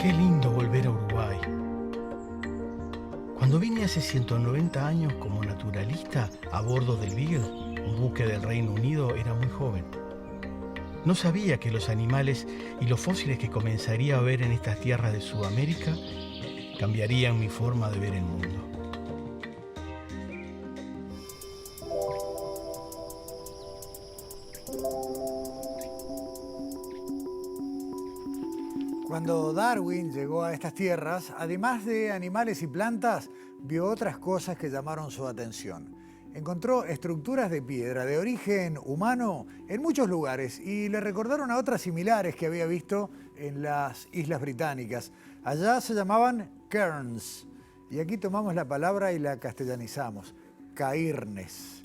Qué lindo volver a Uruguay. Cuando vine hace 190 años como naturalista a bordo del Beagle, un buque del Reino Unido, era muy joven. No sabía que los animales y los fósiles que comenzaría a ver en estas tierras de Sudamérica cambiarían mi forma de ver el mundo. Cuando Darwin llegó a estas tierras, además de animales y plantas, vio otras cosas que llamaron su atención. Encontró estructuras de piedra de origen humano en muchos lugares y le recordaron a otras similares que había visto en las Islas Británicas. Allá se llamaban cairns y aquí tomamos la palabra y la castellanizamos, cairnes.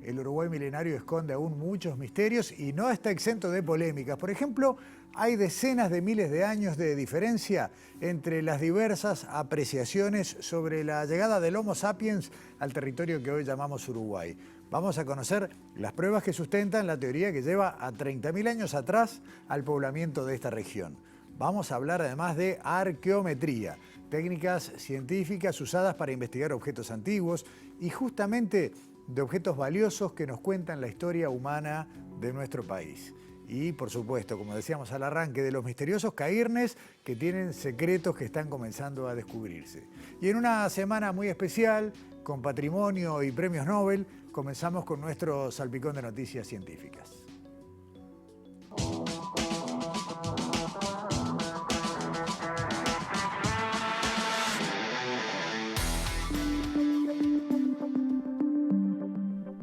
El Uruguay milenario esconde aún muchos misterios y no está exento de polémicas. Por ejemplo, hay decenas de miles de años de diferencia entre las diversas apreciaciones sobre la llegada del Homo sapiens al territorio que hoy llamamos Uruguay. Vamos a conocer las pruebas que sustentan la teoría que lleva a 30.000 años atrás al poblamiento de esta región. Vamos a hablar además de arqueometría, técnicas científicas usadas para investigar objetos antiguos y justamente de objetos valiosos que nos cuentan la historia humana de nuestro país. Y, por supuesto, como decíamos al arranque, de los misteriosos cairnes que tienen secretos que están comenzando a descubrirse. Y en una semana muy especial, con patrimonio y premios Nobel, comenzamos con nuestro salpicón de noticias científicas.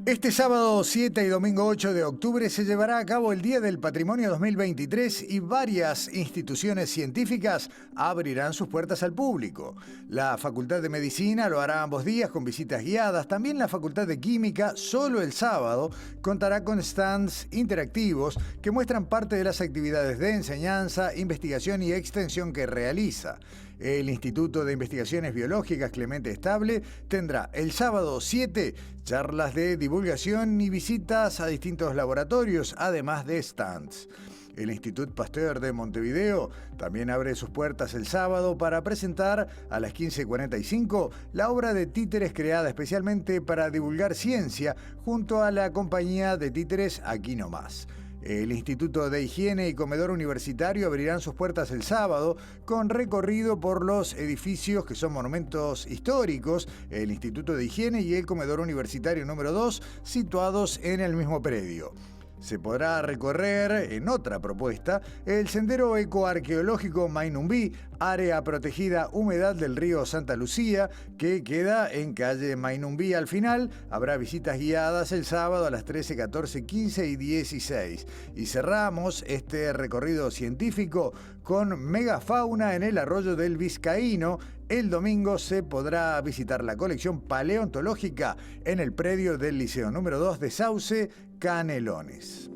Este sábado 7 y domingo 8 de octubre se llevará a cabo el Día del Patrimonio 2023 y varias instituciones científicas abrirán sus puertas al público. La Facultad de Medicina lo hará ambos días con visitas guiadas. También la Facultad de Química, solo el sábado, contará con stands interactivos que muestran parte de las actividades de enseñanza, investigación y extensión que realiza. El Instituto de Investigaciones Biológicas Clemente Estable tendrá el sábado 7 charlas de divulgación y visitas a distintos laboratorios, además de stands. El Institut Pasteur de Montevideo también abre sus puertas el sábado para presentar a las 15:45 la obra de títeres creada especialmente para divulgar ciencia junto a la compañía de títeres Aquí No Más. El Instituto de Higiene y Comedor Universitario abrirán sus puertas el sábado con recorrido por los edificios que son monumentos históricos, el Instituto de Higiene y el Comedor Universitario número 2, situados en el mismo predio. Se podrá recorrer, en otra propuesta, el sendero ecoarqueológico Mainumbí, área protegida humedad del río Santa Lucía, que queda en calle Mainumbí. Al final habrá visitas guiadas el sábado a las 13, 14, 15 y 16. Y cerramos este recorrido científico con megafauna en el arroyo del Vizcaíno. El domingo se podrá visitar la colección paleontológica en el predio del Liceo número 2 de Sauce, Canelones.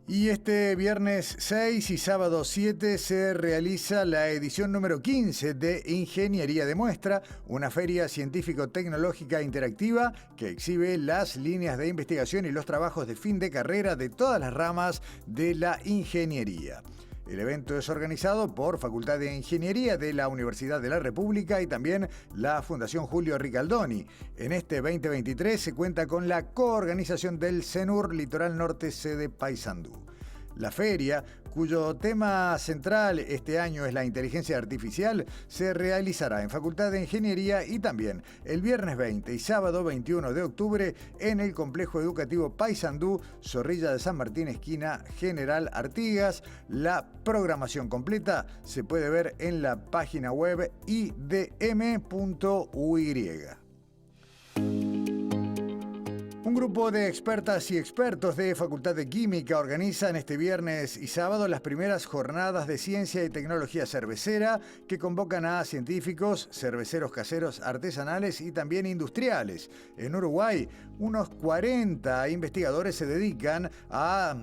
Y este viernes 6 y sábado 7 se realiza la edición número 15 de Ingeniería de Muestra, una feria científico-tecnológica interactiva que exhibe las líneas de investigación y los trabajos de fin de carrera de todas las ramas de la ingeniería. El evento es organizado por Facultad de Ingeniería de la Universidad de la República y también la Fundación Julio Ricaldoni. En este 2023 se cuenta con la coorganización del CENUR Litoral Norte, sede Paysandú. La feria, cuyo tema central este año es la inteligencia artificial, se realizará en Facultad de Ingeniería y también el viernes 20 y sábado 21 de octubre en el Complejo Educativo Paysandú, Zorrilla de San Martín, esquina General Artigas. La programación completa se puede ver en la página web idm.uy. Un grupo de expertas y expertos de Facultad de Química organizan este viernes y sábado las primeras jornadas de ciencia y tecnología cervecera que convocan a científicos, cerveceros caseros artesanales y también industriales. En Uruguay, unos 40 investigadores se dedican a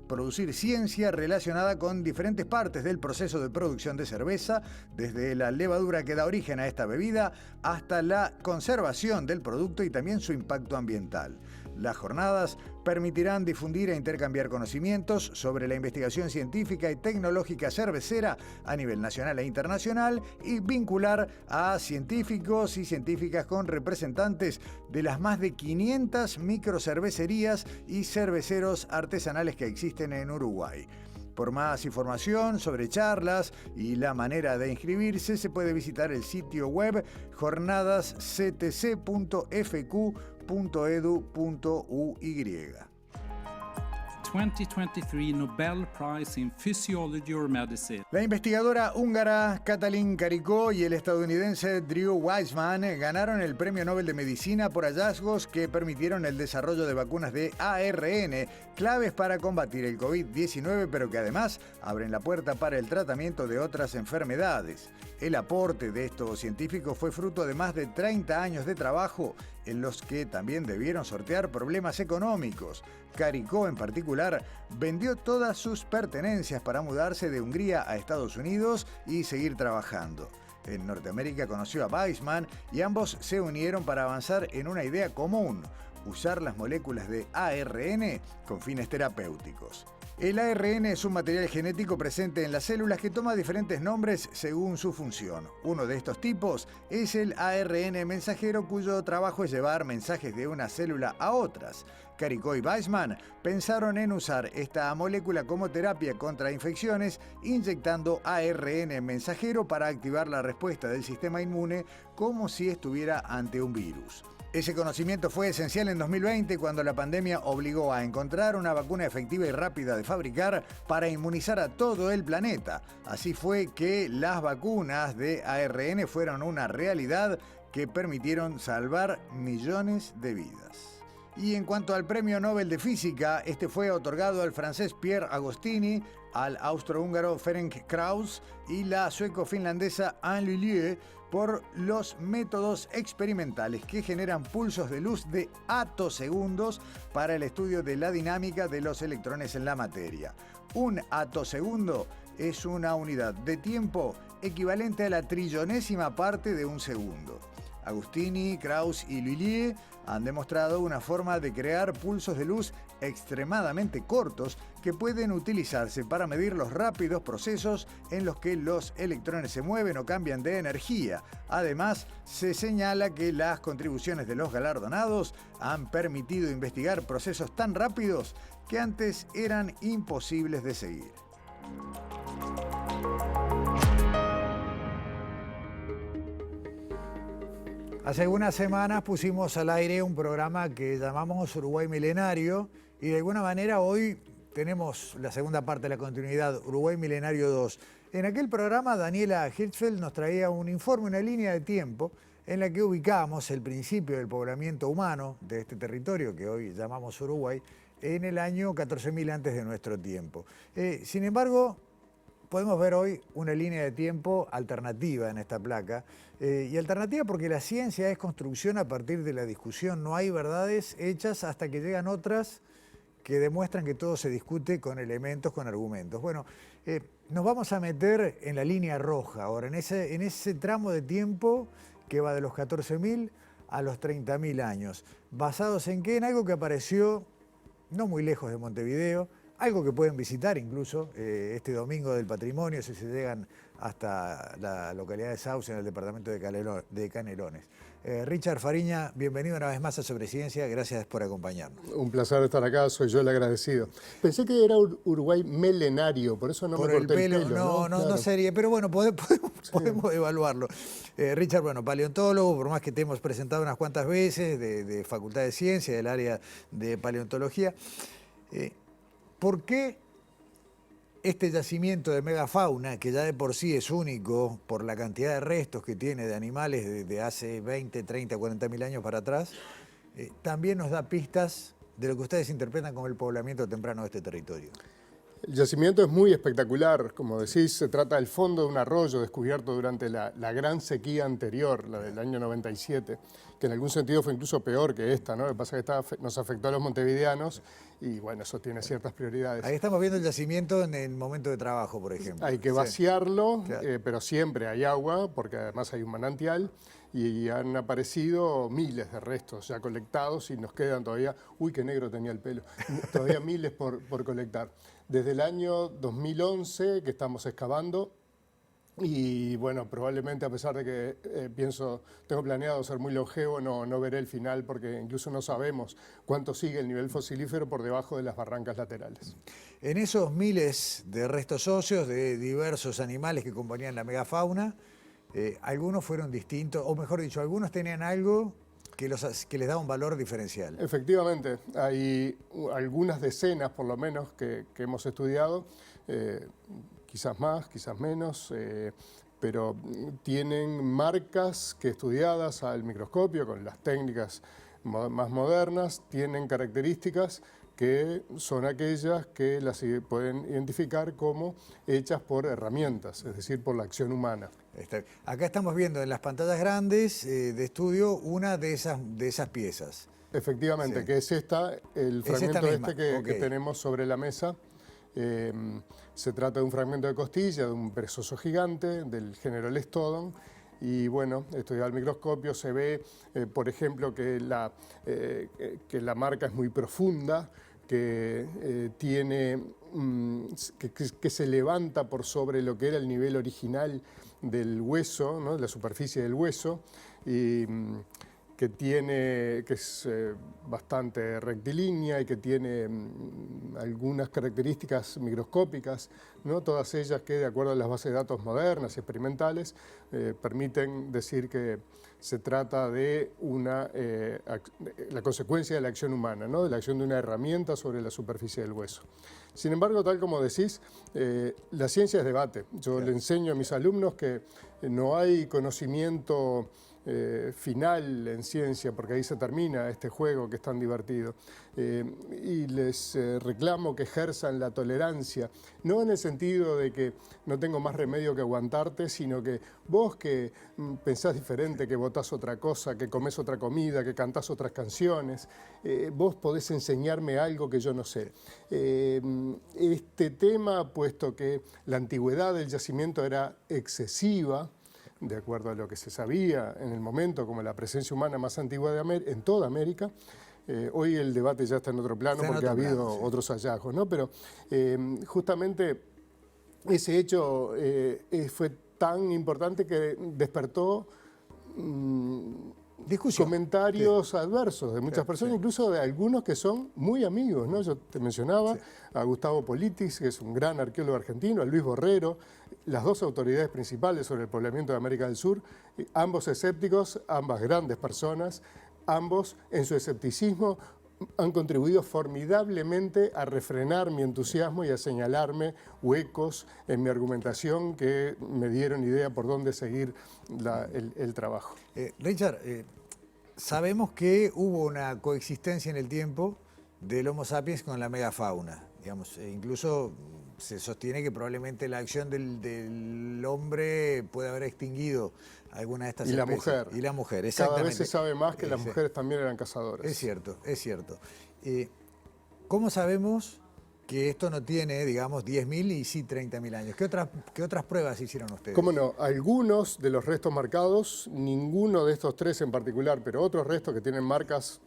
producir ciencia relacionada con diferentes partes del proceso de producción de cerveza, desde la levadura que da origen a esta bebida hasta la conservación del producto y también su impacto ambiental. Las jornadas permitirán difundir e intercambiar conocimientos sobre la investigación científica y tecnológica cervecera a nivel nacional e internacional y vincular a científicos y científicas con representantes de las más de 500 microcervecerías y cerveceros artesanales que existen en Uruguay. Por más información sobre charlas y la manera de inscribirse, se puede visitar el sitio web jornadasctc.fq.edu.uy. 2023 Nobel Prize in Physiology or Medicine. La investigadora húngara Katalin Karikó y el estadounidense Drew Weissman ganaron el Premio Nobel de Medicina por hallazgos que permitieron el desarrollo de vacunas de ARN, claves para combatir el COVID-19, pero que además abren la puerta para el tratamiento de otras enfermedades. El aporte de estos científicos fue fruto de más de 30 años de trabajo en los que también debieron sortear problemas económicos. Karikó, en particular, vendió todas sus pertenencias para mudarse de Hungría a Estados Unidos y seguir trabajando. En Norteamérica conoció a Weissman y ambos se unieron para avanzar en una idea común: usar las moléculas de ARN con fines terapéuticos. El ARN es un material genético presente en las células que toma diferentes nombres según su función. Uno de estos tipos es el ARN mensajero, cuyo trabajo es llevar mensajes de una célula a otras. Karikó y Weissman pensaron en usar esta molécula como terapia contra infecciones, inyectando ARN mensajero para activar la respuesta del sistema inmune como si estuviera ante un virus. Ese conocimiento fue esencial en 2020 cuando la pandemia obligó a encontrar una vacuna efectiva y rápida de fabricar para inmunizar a todo el planeta. Así fue que las vacunas de ARN fueron una realidad que permitieron salvar millones de vidas. Y en cuanto al Premio Nobel de Física, este fue otorgado al francés Pierre Agostini, al austrohúngaro Ferenc Krauss y la sueco-finlandesa Anne Lullieu por los métodos experimentales que generan pulsos de luz de atosegundos para el estudio de la dinámica de los electrones en la materia. Un atosegundo es una unidad de tiempo equivalente a la trillonésima parte de un segundo. Agostini, Krauss y Lullieu han demostrado una forma de crear pulsos de luz extremadamente cortos que pueden utilizarse para medir los rápidos procesos en los que los electrones se mueven o cambian de energía. Además, se señala que las contribuciones de los galardonados han permitido investigar procesos tan rápidos que antes eran imposibles de seguir. Hace unas semanas pusimos al aire un programa que llamamos Uruguay Milenario y de alguna manera hoy tenemos la segunda parte de la continuidad, Uruguay Milenario 2. En aquel programa Daniela Hirschfeld nos traía un informe, una línea de tiempo en la que ubicamos el principio del poblamiento humano de este territorio que hoy llamamos Uruguay en el año 14.000 antes de nuestro tiempo. Sin embargo, podemos ver hoy una línea de tiempo alternativa en esta placa, y alternativa porque la ciencia es construcción a partir de la discusión. No hay verdades hechas hasta que llegan otras que demuestran que todo se discute con elementos, con argumentos. Bueno, nos vamos a meter en la línea roja ahora, en ese tramo de tiempo que va de los 14.000 a los 30.000 años. ¿Basados en qué? En algo que apareció no muy lejos de Montevideo, algo que pueden visitar incluso este domingo del patrimonio si se llegan hasta la localidad de Sauce en el departamento de Canelones. Richard Fariña, bienvenido una vez más a Sobre Ciencia, gracias por acompañarnos. Un placer estar acá, soy yo el agradecido. Pensé que era Uruguay milenario, por eso no me corté el pelo. No, claro. No sería, pero bueno, podemos evaluarlo. Richard, bueno, paleontólogo, por más que te hemos presentado unas cuantas veces, de Facultad de Ciencia, del área de paleontología. ¿Por qué este yacimiento de megafauna, que ya de por sí es único por la cantidad de restos que tiene de animales de hace 20, 30, 40.000 años para atrás, también nos da pistas de lo que ustedes interpretan como el poblamiento temprano de este territorio? El yacimiento es muy espectacular, como decís, se trata del fondo de un arroyo descubierto durante la gran sequía anterior, la del año 97, que en algún sentido fue incluso peor que esta, ¿no? Lo que pasa es que nos afectó a los montevideanos y bueno, eso tiene ciertas prioridades. Ahí estamos viendo el yacimiento en el momento de trabajo, por ejemplo. Hay que vaciarlo, claro. Pero siempre hay agua, porque además hay un manantial. y han aparecido miles de restos ya colectados y nos quedan todavía, uy, qué negro tenía el pelo, todavía miles por colectar. Desde el año 2011 que estamos excavando, y bueno, probablemente a pesar de que tengo planeado ser muy longevo, no veré el final porque incluso no sabemos cuánto sigue el nivel fosilífero por debajo de las barrancas laterales. En esos miles de restos óseos de diversos animales que componían la megafauna, algunos fueron distintos, o mejor dicho, algunos tenían algo que les da un valor diferencial. Efectivamente, hay algunas decenas por lo menos que hemos estudiado, quizás más, quizás menos, pero tienen marcas que estudiadas al microscopio con las técnicas más modernas, tienen características que son aquellas que las pueden identificar como hechas por herramientas, es decir, por la acción humana. Acá estamos viendo en las pantallas grandes de estudio una de esas piezas. Efectivamente, sí. Que es el fragmento que tenemos sobre la mesa. Se trata de un fragmento de costilla de un perezoso gigante del género Lestodon. Y bueno, estudiado al microscopio se ve, por ejemplo, que la marca es muy profunda, que que se levanta por sobre lo que era el nivel original del hueso, ¿no? De la superficie del hueso, y que es bastante rectilínea y que tiene algunas características microscópicas, ¿no? Todas ellas que, de acuerdo a las bases de datos modernas y experimentales, permiten decir que se trata de la consecuencia de la acción humana, ¿no? De la acción de una herramienta sobre la superficie del hueso. Sin embargo, tal como decís, la ciencia es debate. Yo le enseño a mis alumnos que no hay conocimiento final en ciencia, porque ahí se termina este juego que es tan divertido. Y les reclamo que ejerzan la tolerancia, no en el sentido de que no tengo más remedio que aguantarte, sino que vos que pensás diferente, que votás otra cosa, que comés otra comida, que cantás otras canciones, vos podés enseñarme algo que yo no sé. Este tema, puesto que la antigüedad del yacimiento era excesiva, de acuerdo a lo que se sabía en el momento como la presencia humana más antigua en toda América. Hoy el debate ya está en otro plano porque ha habido otros hallazgos, ¿no? Pero justamente ese hecho fue tan importante que despertó comentarios adversos de muchas personas, incluso de algunos que son muy amigos, ¿no? Yo te mencionaba a Gustavo Politis, que es un gran arqueólogo argentino, a Luis Borrero, las dos autoridades principales sobre el poblamiento de América del Sur, ambos escépticos, ambas grandes personas, ambos en su escepticismo han contribuido formidablemente a refrenar mi entusiasmo y a señalarme huecos en mi argumentación que me dieron idea por dónde seguir el trabajo. Richard, sabemos que hubo una coexistencia en el tiempo del Homo sapiens con la megafauna. Digamos, incluso se sostiene que probablemente la acción del hombre puede haber extinguido alguna de estas especies. Y la mujer, exactamente. Cada vez se sabe más que las mujeres también eran cazadoras. Es cierto, es cierto. ¿Cómo sabemos que esto no tiene, digamos, 10.000 y sí 30.000 años? ¿Qué otras pruebas hicieron ustedes? Cómo no, algunos de los restos marcados, ninguno de estos tres en particular, pero otros restos que tienen marcas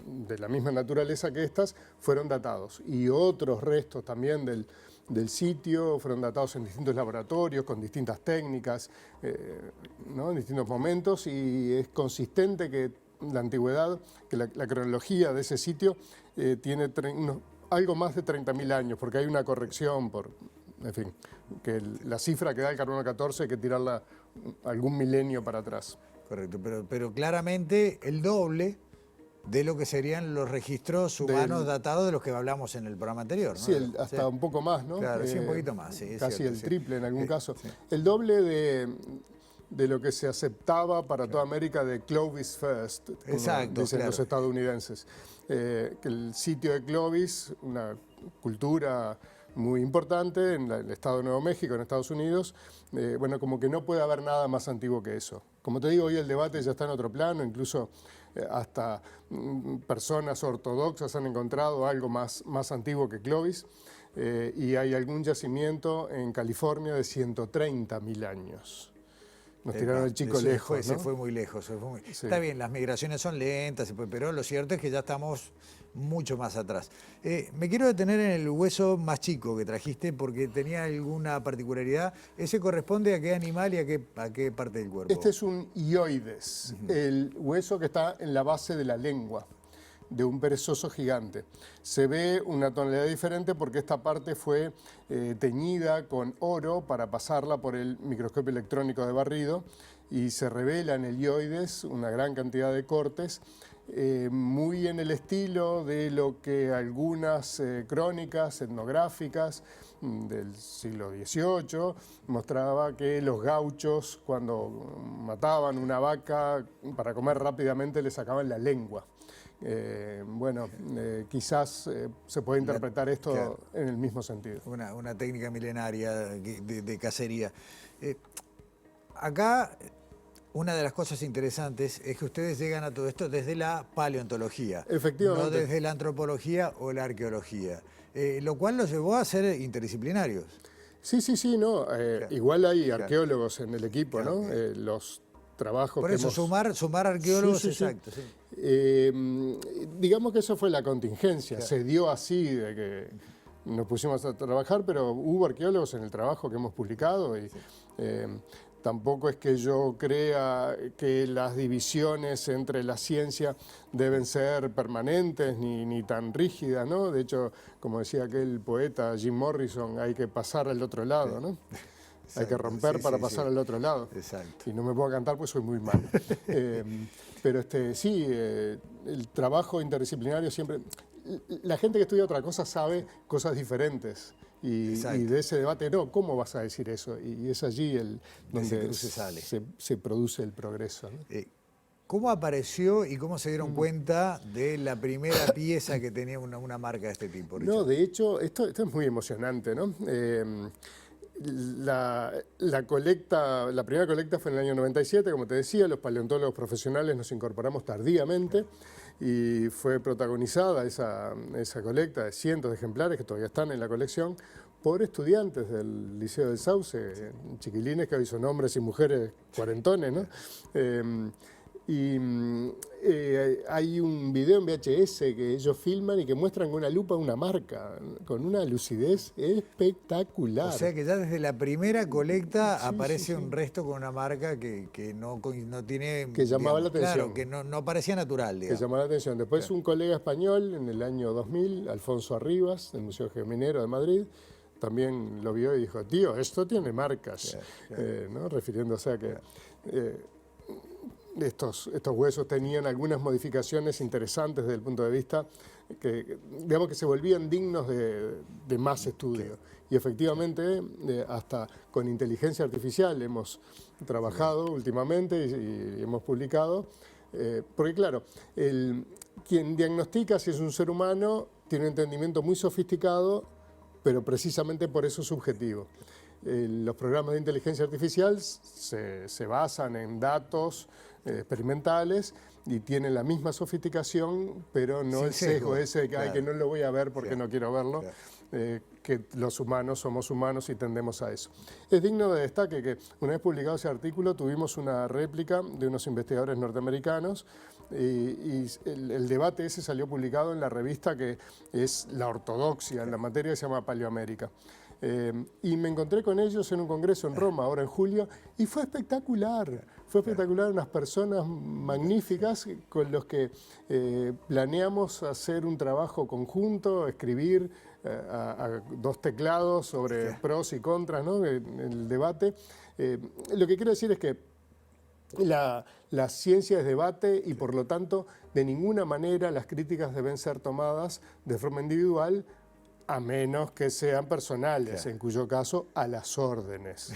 de la misma naturaleza que estas, fueron datados. Y otros restos también del sitio fueron datados en distintos laboratorios, con distintas técnicas, ¿no? En distintos momentos, y es consistente que la antigüedad, que la cronología de ese sitio tiene algo más de 30.000 años, porque hay una corrección en fin, que la cifra que da el carbono 14 hay que tirarla algún milenio para atrás. Correcto, pero claramente el doble de lo que serían los registros humanos datados de los que hablamos en el programa anterior, ¿no? Sí, hasta un poco más, ¿no? Claro, sí, un poquito más. Sí, casi cierto, el triple en algún caso. Sí. El doble de lo que se aceptaba para toda América de Clovis First, como dicen los estadounidenses. Que el sitio de Clovis, una cultura muy importante en el estado de Nuevo México, en Estados Unidos, bueno, como que no puede haber nada más antiguo que eso. Como te digo, hoy el debate ya está en otro plano, incluso hasta personas ortodoxas han encontrado algo más antiguo que Clovis, y hay algún yacimiento en California de 130.000 años. nos tiraron el chico lejos, ¿no? Se fue muy lejos. Sí. Está bien, las migraciones son lentas, pero lo cierto es que ya estamos mucho más atrás. Me quiero detener en el hueso más chico que trajiste porque tenía alguna particularidad. ¿Ese corresponde a qué animal y a qué parte del cuerpo? Este es un hioides, el hueso que está en la base de la lengua de un perezoso gigante. Se ve una tonalidad diferente porque esta parte fue teñida con oro para pasarla por el microscopio electrónico de barrido y se revela en el hioides una gran cantidad de cortes, muy en el estilo de lo que algunas crónicas etnográficas del siglo XVIII mostraba que los gauchos, cuando mataban una vaca para comer rápidamente, le sacaban la lengua. Quizás se puede interpretar esto claro, en el mismo sentido. Una técnica milenaria de cacería. Acá, una de las cosas interesantes es que ustedes llegan a todo esto desde la paleontología, Efectivamente. no desde la antropología o la arqueología, lo cual los llevó a ser interdisciplinarios. Sí, no. Claro. Igual hay arqueólogos en el equipo, Claro, ¿no? Los trabajos Por que eso, hemos... sumar arqueólogos, Sí. exacto. Sí. Digamos que eso fue la contingencia, Claro. se dio así de que nos pusimos a trabajar, pero hubo arqueólogos en el trabajo que hemos publicado y tampoco es que yo crea que las divisiones entre la ciencia deben ser permanentes ni tan rígidas, ¿no? De hecho, como decía aquel poeta Jim Morrison, hay que pasar al otro lado, ¿no? Hay que romper para pasar al otro lado. Exacto. Y no me puedo cantar porque soy muy malo. Pero el trabajo interdisciplinario siempre... La gente que estudia otra cosa sabe cosas diferentes. Y de ese debate, no, ¿cómo vas a decir eso? Y es allí donde se produce el progreso, ¿no? ¿Cómo apareció y cómo se dieron cuenta de la primera pieza que tenía una marca de este tipo, Richard? No, de hecho, esto es muy emocionante, ¿no? La primera colecta fue en el año 97, como te decía, los paleontólogos profesionales nos incorporamos tardíamente y fue protagonizada esa colecta de cientos de ejemplares que todavía están en la colección por estudiantes del Liceo del Sauce, chiquilines que hoy son hombres y mujeres cuarentones, ¿no? Hay un video en VHS que ellos filman y que muestran con una lupa una marca, con una lucidez espectacular. O sea que ya desde la primera colecta aparece un resto con una marca que no tiene... Que llamaba la atención. Claro, que no parecía natural, digamos. Que llamaba la atención. Después un colega español en el año 2000, Alfonso Arribas, del Museo Geominero de Madrid, también lo vio y dijo, tío, esto tiene marcas, ¿no? Refiriéndose a que... Estos huesos tenían algunas modificaciones interesantes desde el punto de vista que, digamos, que se volvían dignos de más estudio. Y efectivamente, hasta con inteligencia artificial hemos trabajado últimamente y hemos publicado, porque claro, quien diagnostica si es un ser humano tiene un entendimiento muy sofisticado, pero precisamente por eso es subjetivo. Los programas de inteligencia artificial se basan en datos experimentales y tienen la misma sofisticación, pero no el sesgo ese de que, que no lo voy a ver porque no quiero verlo, que los humanos somos humanos y tendemos a eso. Es digno de destaque que una vez publicado ese artículo tuvimos una réplica de unos investigadores norteamericanos y el debate ese salió publicado en la revista que es la ortodoxia en la materia, que se llama Paleoamérica. Y me encontré con ellos en un congreso en Roma, ahora en julio, y fue espectacular. Fue espectacular, unas personas magníficas con los que planeamos hacer un trabajo conjunto, escribir a dos teclados sobre pros y contras, ¿no? En el debate. Lo que quiero decir es que la ciencia es debate y por lo tanto de ninguna manera las críticas deben ser tomadas de forma individual, a menos que sean personales, en cuyo caso a las órdenes.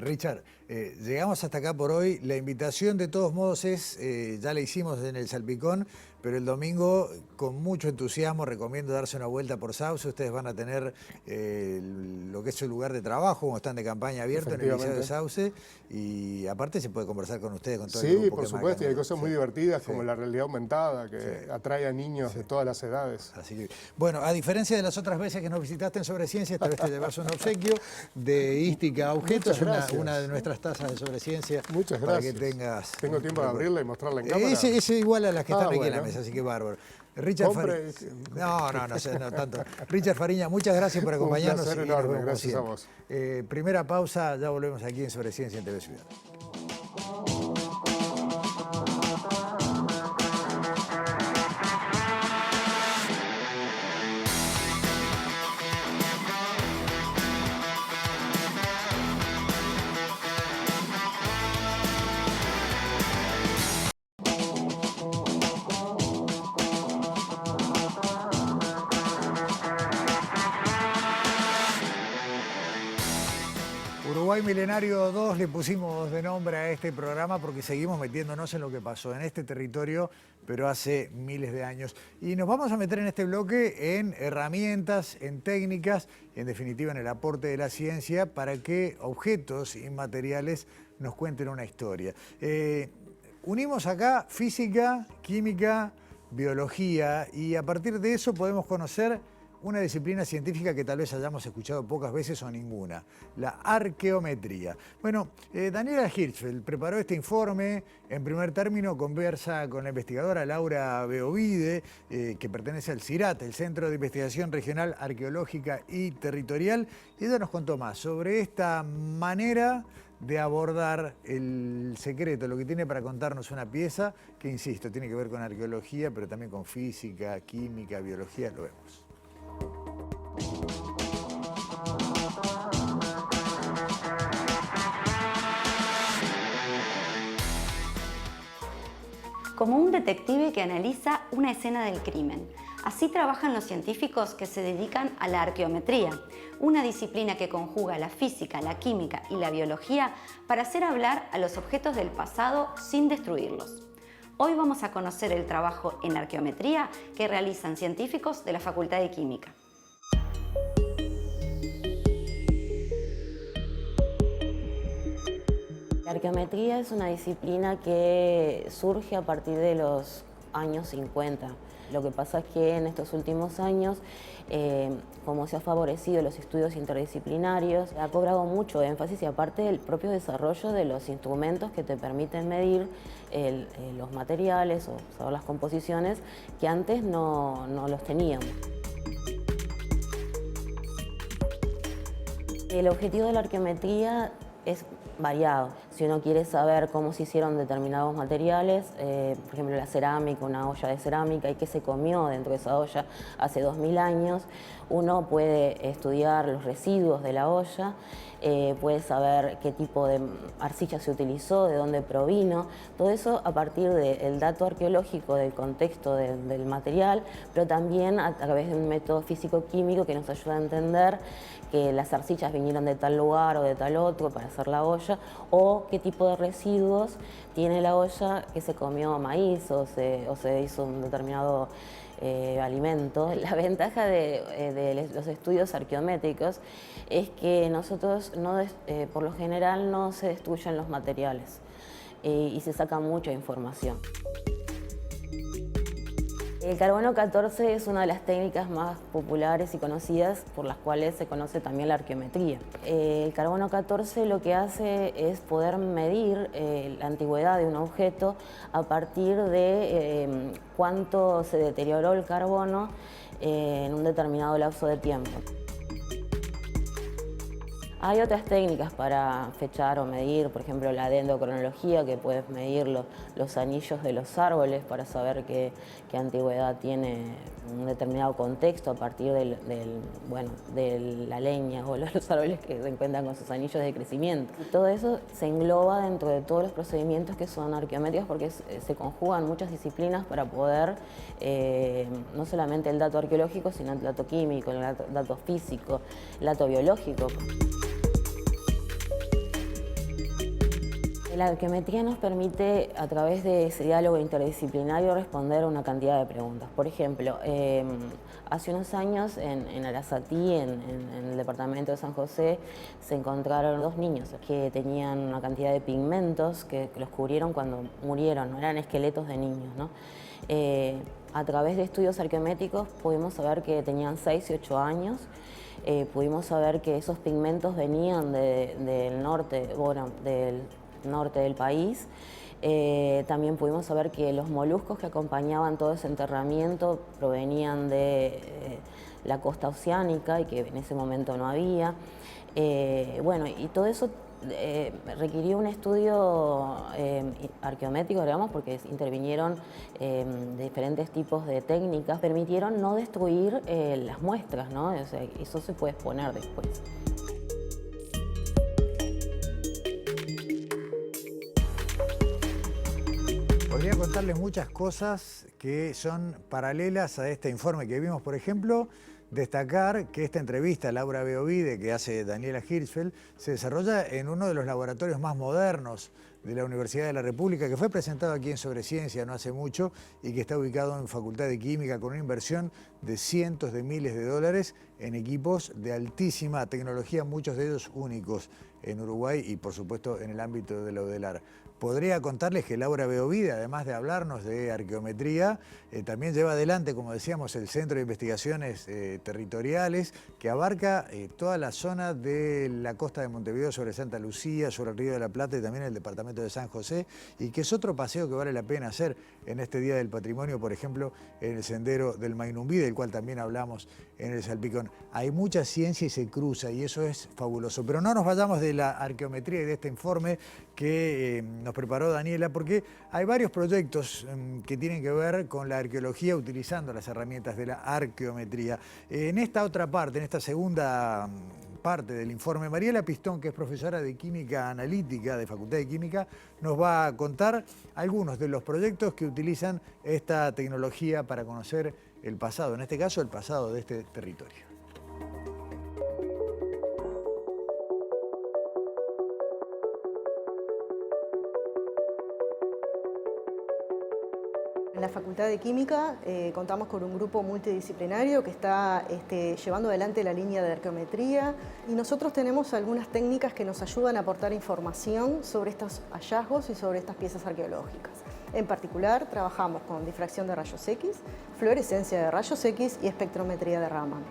Richard, llegamos hasta acá por hoy. La invitación de todos modos es, ya la hicimos en el Salpicón, pero el domingo, con mucho entusiasmo, recomiendo darse una vuelta por Sauce. Ustedes van a tener lo que es su lugar de trabajo, como están de campaña abierto en el Liceo de Sauce, y aparte se puede conversar con ustedes, con todo el grupo. Sí, por supuesto, y hay cosas muy divertidas como la realidad aumentada, que atrae a niños de todas las edades. Así que, bueno, a diferencia de las otras veces que nos visitaste en Sobreciencia, esta vez te llevas un obsequio de Ística Objetos, una de nuestras tazas de Sobreciencia. Muchas para gracias. que tengas... ¿Tengo tiempo de abrirla y mostrarla en cámara? Es igual a las que están aquí en la mesa, así que bárbaro. Richard Compre... No tanto. Richard Fariña, muchas gracias por acompañarnos. Un placer enorme, gracias a vos. Primera pausa, ya volvemos aquí en Sobreciencia en TV Ciudad. Uruguay Milenario 2 le pusimos de nombre a este programa porque seguimos metiéndonos en lo que pasó en este territorio, pero hace miles de años. Y nos vamos a meter en este bloque en herramientas, en técnicas, y en definitiva en el aporte de la ciencia para que objetos inmateriales nos cuenten una historia. Unimos acá física, química, biología, y a partir de eso podemos conocer una disciplina científica que tal vez hayamos escuchado pocas veces o ninguna, la arqueometría. Bueno, Daniela Hirschfeld preparó este informe. En primer término conversa con la investigadora Laura Beovide, que pertenece al CIRAT, el Centro de Investigación Regional Arqueológica y Territorial, y ella nos contó más sobre esta manera de abordar el secreto, lo que tiene para contarnos una pieza que, insisto, tiene que ver con arqueología, pero también con física, química, biología. Lo vemos. Como un detective que analiza una escena del crimen. Así trabajan los científicos que se dedican a la arqueometría, una disciplina que conjuga la física, la química y la biología para hacer hablar a los objetos del pasado sin destruirlos. Hoy vamos a conocer el trabajo en arqueometría que realizan científicos de la Facultad de Química. La arqueometría es una disciplina que surge a partir de los años 50. Lo que pasa es que en estos últimos años, como se ha favorecido los estudios interdisciplinarios, ha cobrado mucho énfasis y aparte del propio desarrollo de los instrumentos que te permiten medir los materiales o saber las composiciones que antes no los teníamos. El objetivo de la arqueometría es variado. Si uno quiere saber cómo se hicieron determinados materiales, por ejemplo la cerámica, una olla de cerámica y qué se comió dentro de esa olla hace 2000 años, uno puede estudiar los residuos de la olla, puede saber qué tipo de arcilla se utilizó, de dónde provino, todo eso a partir del dato arqueológico, del contexto del material, pero también a través de un método físico-químico que nos ayuda a entender que las arcillas vinieron de tal lugar o de tal otro para hacer la olla, o qué tipo de residuos tiene la olla que se comió maíz o se hizo un determinado alimento. La ventaja de los estudios arqueométricos es que nosotros por lo general no se destruyen los materiales y se saca mucha información. El carbono 14 es una de las técnicas más populares y conocidas por las cuales se conoce también la arqueometría. El carbono 14 lo que hace es poder medir la antigüedad de un objeto a partir de cuánto se deterioró el carbono en un determinado lapso de tiempo. Hay otras técnicas para fechar o medir, por ejemplo la dendrocronología, que puedes medir los anillos de los árboles para saber qué antigüedad tiene un determinado contexto a partir de la leña o los árboles que se encuentran con sus anillos de crecimiento. Y todo eso se engloba dentro de todos los procedimientos que son arqueométricos porque se conjugan muchas disciplinas para poder no solamente el dato arqueológico, sino el dato químico, el dato físico, el dato biológico. La arqueometría nos permite, a través de ese diálogo interdisciplinario, responder a una cantidad de preguntas. Por ejemplo, hace unos años en Arasatí, en el departamento de San José, se encontraron 2 niños que tenían una cantidad de pigmentos que los cubrieron cuando murieron, ¿no? Eran esqueletos de niños, ¿no? A través de estudios arqueométricos pudimos saber que tenían 6 y 8 años. Pudimos saber que esos pigmentos venían del norte, bueno, del norte del país. También pudimos saber que los moluscos que acompañaban todo ese enterramiento provenían de la costa oceánica y que en ese momento no había. Bueno, y todo eso requirió un estudio arqueométrico, digamos, porque intervinieron diferentes tipos de técnicas, permitieron no destruir las muestras, ¿no? O sea, eso se puede exponer después. Podría contarles muchas cosas que son paralelas a este informe que vimos. Por ejemplo, destacar que esta entrevista a Laura Beovide que hace Daniela Hirschfeld se desarrolla en uno de los laboratorios más modernos de la Universidad de la República, que fue presentado aquí en Sobre Ciencia no hace mucho y que está ubicado en Facultad de Química con una inversión de cientos de miles de dólares en equipos de altísima tecnología, muchos de ellos únicos en Uruguay y por supuesto en el ámbito de la UDELAR. Podría contarles que Laura Beovide, además de hablarnos de arqueometría, también lleva adelante, como decíamos, el Centro de Investigaciones Territoriales, que abarca toda la zona de la costa de Montevideo, sobre Santa Lucía, sobre el Río de la Plata y también el departamento de San José, y que es otro paseo que vale la pena hacer en este Día del Patrimonio, por ejemplo, en el sendero del Mainumbí, del cual también hablamos en el Salpicón. Hay mucha ciencia y se cruza, y eso es fabuloso. Pero no nos vayamos de la arqueometría y de este informe que nos preparó Daniela, porque hay varios proyectos que tienen que ver con la arqueología utilizando las herramientas de la arqueometría. En esta otra parte, en esta segunda parte del informe, Mariela Pistón, que es profesora de Química Analítica de Facultad de Química, nos va a contar algunos de los proyectos que utilizan esta tecnología para conocer el pasado, en este caso el pasado de este territorio. En la Facultad de Química contamos con un grupo multidisciplinario que está llevando adelante la línea de arqueometría y nosotros tenemos algunas técnicas que nos ayudan a aportar información sobre estos hallazgos y sobre estas piezas arqueológicas. En particular, trabajamos con difracción de rayos X, fluorescencia de rayos X y espectrometría de Raman.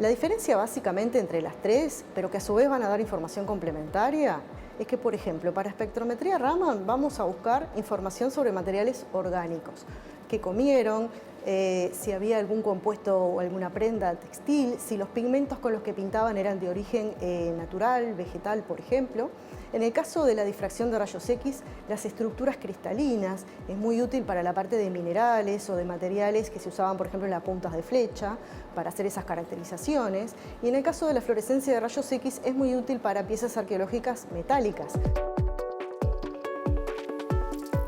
La diferencia básicamente entre las tres, pero que a su vez van a dar información complementaria, es que, por ejemplo, para espectrometría Raman vamos a buscar información sobre materiales orgánicos, qué comieron, si había algún compuesto o alguna prenda textil, si los pigmentos con los que pintaban eran de origen natural, vegetal, por ejemplo. En el caso de la difracción de rayos X, las estructuras cristalinas es muy útil para la parte de minerales o de materiales que se usaban, por ejemplo, en las puntas de flecha, para hacer esas caracterizaciones. Y en el caso de la fluorescencia de rayos X es muy útil para piezas arqueológicas metálicas.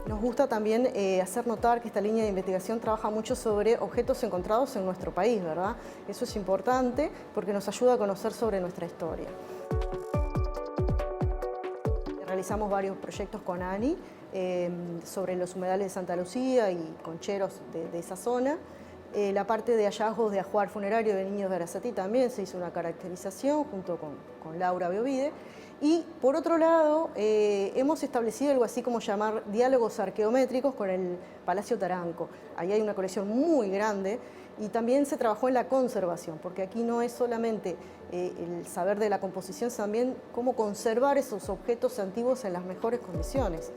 Nos gusta también hacer notar que esta línea de investigación trabaja mucho sobre objetos encontrados en nuestro país, ¿verdad? Eso es importante porque nos ayuda a conocer sobre nuestra historia. Realizamos varios proyectos con ANI sobre los humedales de Santa Lucía y concheros de esa zona. La parte de hallazgos de ajuar funerario de niños de Arasatí también se hizo una caracterización junto con Laura Beovide. Y por otro lado, hemos establecido algo así como llamar diálogos arqueométricos con el Palacio Taranco. Ahí hay una colección muy grande y también se trabajó en la conservación, porque aquí no es solamente el saber de la composición, sino también cómo conservar esos objetos antiguos en las mejores condiciones.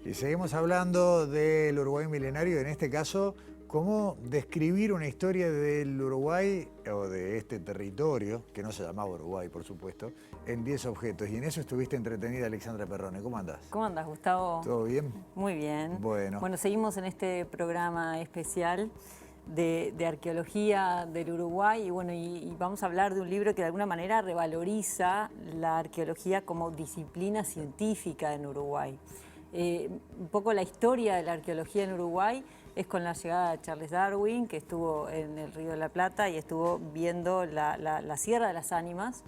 Y seguimos hablando del Uruguay milenario, en este caso, cómo describir una historia del Uruguay o de este territorio, que no se llamaba Uruguay, por supuesto, en 10 objetos. Y en eso estuviste entretenida, Alexandra Perrone. ¿Cómo andás? ¿Cómo andás, Gustavo? ¿Todo bien? Muy bien. Bueno, seguimos en este programa especial de arqueología del Uruguay y vamos a hablar de un libro que de alguna manera revaloriza la arqueología como disciplina científica en Uruguay. Un poco la historia de la arqueología en Uruguay es con la llegada de Charles Darwin, que estuvo en el Río de la Plata y estuvo viendo la Sierra de las Ánimas,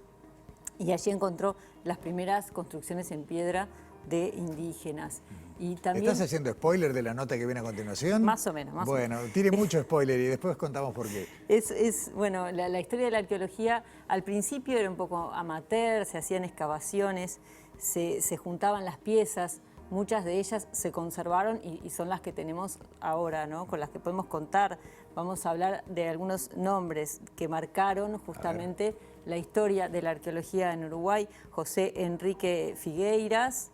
y allí encontró las primeras construcciones en piedra de indígenas. Y también, ¿estás haciendo spoiler de la nota que viene a continuación? Más o menos, más o menos. Bueno, tiene mucho spoiler y después contamos por qué. Bueno, la historia de la arqueología al principio era un poco amateur, se hacían excavaciones, se juntaban las piezas, muchas de ellas se conservaron y son las que tenemos ahora, ¿no? Con las que podemos contar. Vamos a hablar de algunos nombres que marcaron justamente la historia de la arqueología en Uruguay. José Enrique Figueiras,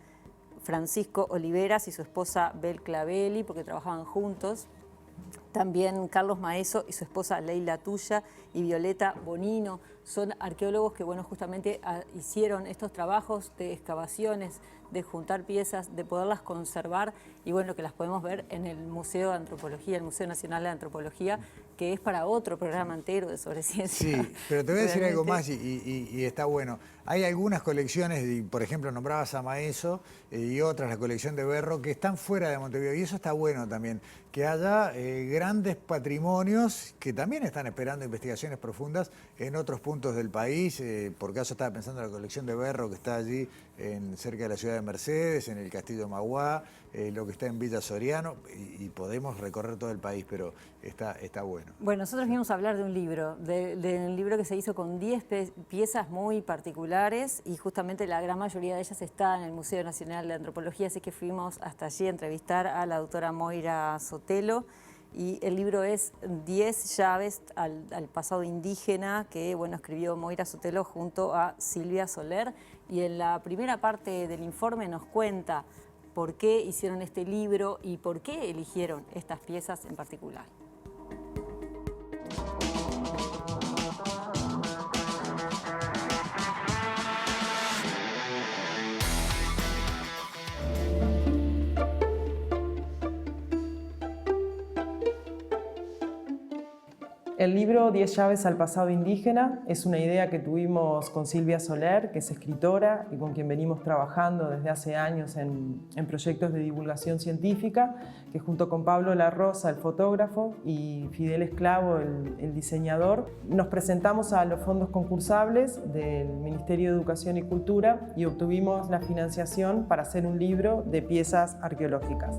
Francisco Oliveras y su esposa Bel Clavelli, porque trabajaban juntos. También Carlos Maeso y su esposa Leila Tuya y Violeta Bonino. Son arqueólogos que, bueno, justamente hicieron estos trabajos de excavaciones, de juntar piezas, de poderlas conservar y, bueno, que las podemos ver en el Museo de Antropología, el Museo Nacional de Antropología, que es para otro programa entero de sobre ciencia. Sí, pero te voy a decir algo más y está bueno. Hay algunas colecciones, por ejemplo, nombrabas a Maeso y otras, la colección de Berro, que están fuera de Montevideo, y eso está bueno también, que haya grandes patrimonios que también están esperando investigaciones profundas en otros puntos del país. Por caso estaba pensando en la colección de Berro, que está allí cerca de la ciudad de Mercedes, en el Castillo de Maguá, lo que está en Villa Soriano, y podemos recorrer todo el país, pero está bueno. Bueno, nosotros vinimos a hablar de un libro, de un libro que se hizo con 10 piezas muy particulares, y justamente la gran mayoría de ellas está en el Museo Nacional de Antropología, así que fuimos hasta allí a entrevistar a la doctora Moira Sotelo, y el libro es 10 llaves al pasado indígena, que, bueno, escribió Moira Sotelo junto a Silvia Soler, y en la primera parte del informe nos cuenta por qué hicieron este libro y por qué eligieron estas piezas en particular. El libro 10 llaves al pasado indígena es una idea que tuvimos con Silvia Soler, que es escritora y con quien venimos trabajando desde hace años en proyectos de divulgación científica, que junto con Pablo La Rosa, el fotógrafo, y Fidel Esclavo, el diseñador, nos presentamos a los fondos concursables del Ministerio de Educación y Cultura y obtuvimos la financiación para hacer un libro de piezas arqueológicas.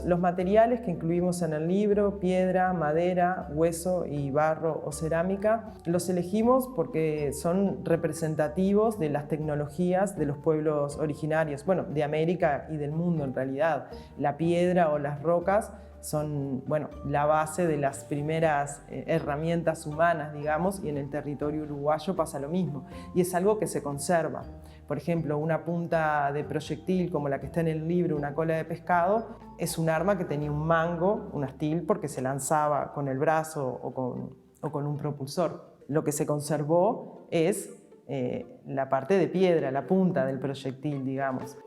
Los materiales que incluimos en el libro, piedra, madera, hueso y barro o cerámica, los elegimos porque son representativos de las tecnologías de los pueblos originarios, bueno, de América y del mundo en realidad. La piedra o las rocas son, bueno, la base de las primeras herramientas humanas, digamos, y en el territorio uruguayo pasa lo mismo. Y es algo que se conserva. Por ejemplo, una punta de proyectil como la que está en el libro, una cola de pescado, es un arma que tenía un mango, un astil, porque se lanzaba con el brazo o con un propulsor. Lo que se conservó es la parte de piedra, la punta del proyectil, digamos.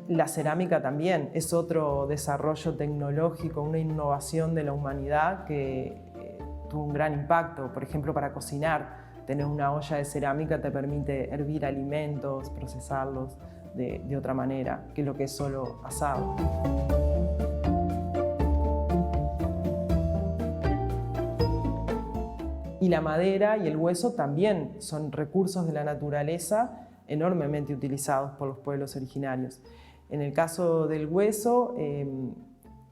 La cerámica también es otro desarrollo tecnológico, una innovación de la humanidad que tuvo un gran impacto. Por ejemplo, para cocinar, tener una olla de cerámica te permite hervir alimentos, procesarlos de otra manera que lo que es solo asado. Y la madera y el hueso también son recursos de la naturaleza enormemente utilizados por los pueblos originarios. En el caso del hueso,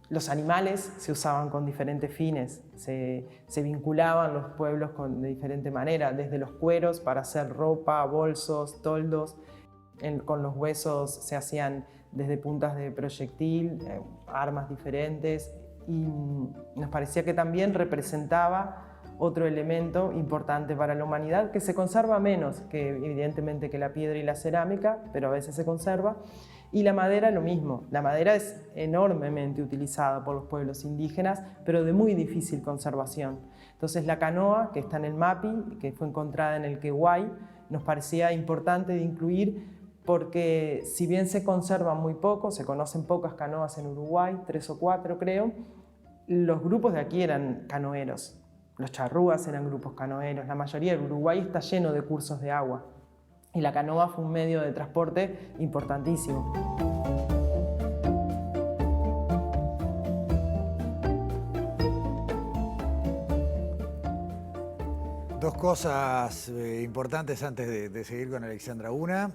los animales se usaban con diferentes fines, se vinculaban los pueblos de diferente manera, desde los cueros para hacer ropa, bolsos, toldos. Con los huesos se hacían desde puntas de proyectil, armas diferentes, y nos parecía que también representaba otro elemento importante para la humanidad, que se conserva menos que evidentemente que la piedra y la cerámica, pero a veces se conserva. Y la madera lo mismo. La madera es enormemente utilizada por los pueblos indígenas, pero de muy difícil conservación. Entonces la canoa, que está en el MAPI, que fue encontrada en el Queguay, nos parecía importante de incluir porque si bien se conservan muy poco, se conocen pocas canoas en Uruguay, 3 o 4 creo, los grupos de aquí eran canoeros. Los charrúas eran grupos canoeros, la mayoría del Uruguay está lleno de cursos de agua y la canoa fue un medio de transporte importantísimo. Dos cosas importantes antes de seguir con Alexandra. Una,